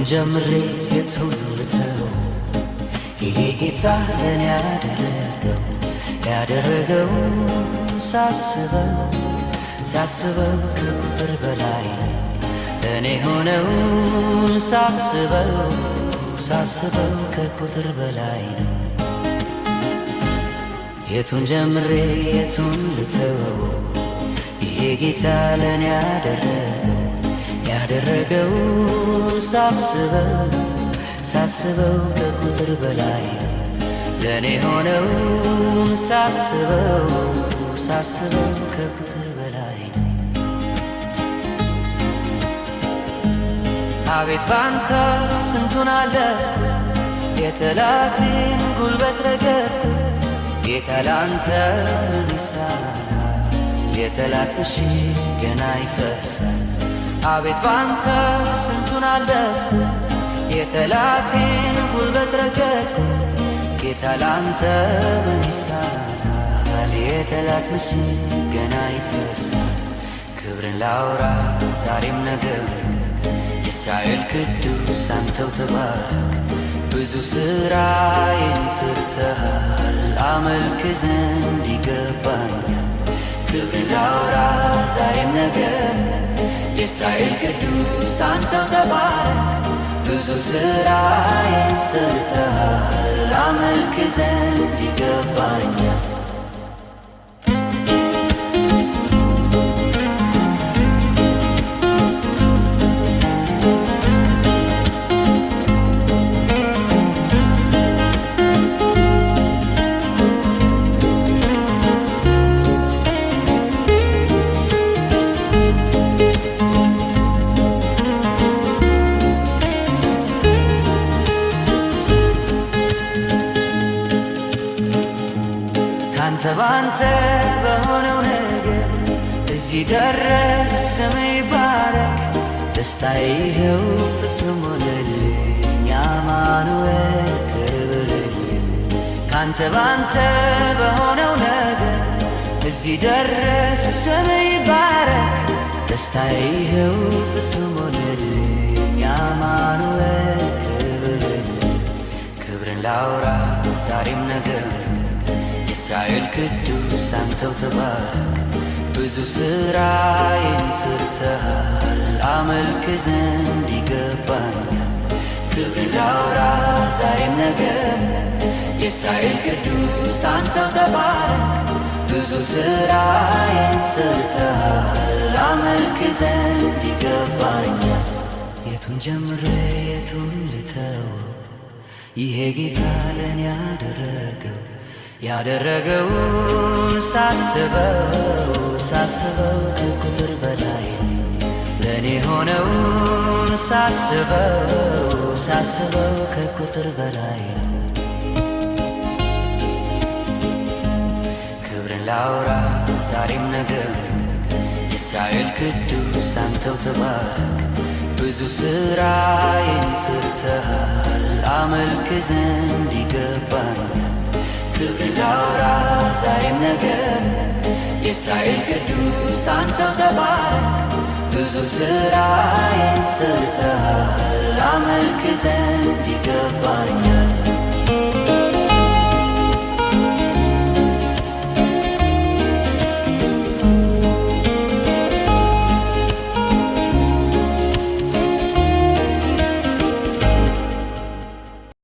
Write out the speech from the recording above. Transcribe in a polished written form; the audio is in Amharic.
ጀምሬ የቱን ልተው? ይሄ ጌታ ለኔ ያደረገው ሳስበው ከቁጥር በላይ ለኔ ሆነው ሳስበው ከቁጥር በላይ ነው። የቱን ጀምሬ የቱን ልተው? ይሄ ጌታ ለኔ ያደረገው ሳስበው ከቁጥር በላይ ለኔ ሆነው ሳስበው ከቁጥር በላይ ነው። አቤት ባንተ ስንቱን አለፍኩ፣ የጠላቴን ጉልበት ረገጥኩ። ጌታ ላንተ ምን ይሳናል? የጠላት ምሽግ ገና ይፈርሳል። አቤት ባንተ ስንቱን አለፍኩ፣ የጠላቴን ጉልበት ረገጥኩ። ጌታ ላንተ ምን ይሳናል? የጠላት ምሽግ ገና ይፈርሳል። ክብርን ላውራ ዛሬም ነገም፣ የእስራኤል ቅዱስ አንተው ተባረክ። ብዙ ሥራዬን ሰርተሃል፣ አመልክ ዘንድ ይገባኛል። ክብርን ላውራ ዛሬም ነገም፣ የእስራኤል ቅዱስ አንተው ተባረክ። ብዙ ሥራዬን ሰርተሃል፣ አመልክ ዘንድ ይገባኛል። ካንተ ባንተ በሆነው ነገር እዚህ ደረስክ፣ ስምህ ይባረክ። ደስታዬ ይኸው ፍጹም ሆነልኝ፣ አማኑኤል ክብርልኝ። ካንተ ባንተ በሆነው ነገር እዚህ ደረስክ፣ ስምህ ይባረክ። ደስታዬ ይኸው ፍጹም ሆነልኝ፣ አማኑኤል ክብርልኝ። ክብርን ላውራ ዛሬም ነገም፣ የእስራኤል ቅዱስ አንተው ተባረክ። ብዙ ሥራዬን ሰርተሃል፣ አመልክ ዘንድ ይገባኛል። ክብርን ላውራ ዛሬም ነገም፣ የእስራኤል ቅዱስ አንተው ተባረክ። ብዙ ሥራዬን ሰርተሃል፣ አመልክ ዘንድ ይገባኛል። የቱን ጀምሬ የቱን ልተው? ይሄ ጌታ ለኔ ያደረገውን ሳስበው ከቁጥር በላይ ለኔ ሆነውን ሳስበው ከቁጥር በላይ ነው። ክብርን ላውራ ዛሬም ነገም፣ የእስራኤል ቅዱስ አንተው ተባረክ። ብዙ ሥራዬን ሰርተሃል፣ አመልክ ዘንድ ይገባኛል። ክብርን ላውራ ዛሬም ነገም፣ የእስራኤል ቅዱስ አንተው ተባረክ። ብዙ ሥራዬን ሰርተሃል፣ አመልክ ዘንድ ይገባኛል።